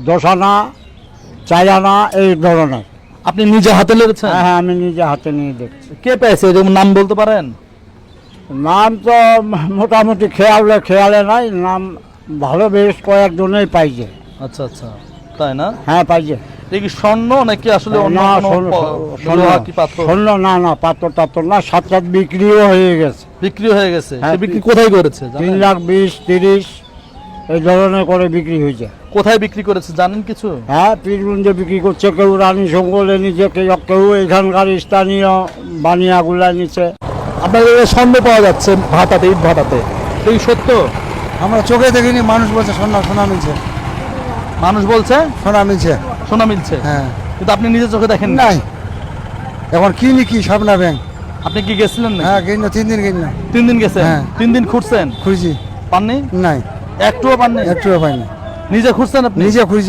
10 আনা 4 আনা এই ধরনের। আপনি নিজে হাতে লেগেছেন? হ্যাঁ, আমি নিজে হাতে নিয়ে দেখছি। কে পেয়েছে এরকম নাম বলতে পারেন? নাম তো মোটামুটি খেয়ালে নাই, নাম ভালো বেশ কয়েকজনেই পাইছে। আচ্ছা আচ্ছা, তাই না? হ্যাঁ, পাইছে। এটা কি স্বর্ণ নাকি আসলে অন্য না, কোনো লোহা কি পাত্র? স্বর্ণ না, পাথর টাথর না, 7 বিক্রিও হয়ে গেছে। বিক্রি হয়ে গেছে? হ্যাঁ, সে বিক্রি কোথায় করেছে জানেন? 3,20,30 এই ধরনের করে বিক্রি হয়েছে। কোথায় বিক্রি করেছে জানেন কিছু? হ্যাঁ, পীরগঞ্জে বিক্রি করছে, কেউ রানী সঙ্গলে নিচে, কেউ এখানকার স্থানীয় বানিয়াগুলা নিচে। আপনাদের স্বর্ণ পাওয়া যাচ্ছে ভাটাতে, ইট ভাটাতে, এই সত্য? আমরা চোখে দেখিনি, মানুষ বলছে সোনা মিলছে। মানুষ বলছে সোনা মিলছে। সোনা মিলছে, হ্যাঁ। কিন্তু আপনি নিজে চোখে দেখেন না? নাই, এখন কিনি কি স্বপ্না ব্যাংক। আপনি কি গেছিলেন না? হ্যাঁ, কিনো 3 দিন কিনো। 3 দিন গেছেন? হ্যাঁ। 3 দিন খুঁজছেন, খুঁজি, পাননি? নাই, একটুও পাননি? একটুও পাইনি। নিজে খুঁজছেন আপনি? নিজে খুঁজি।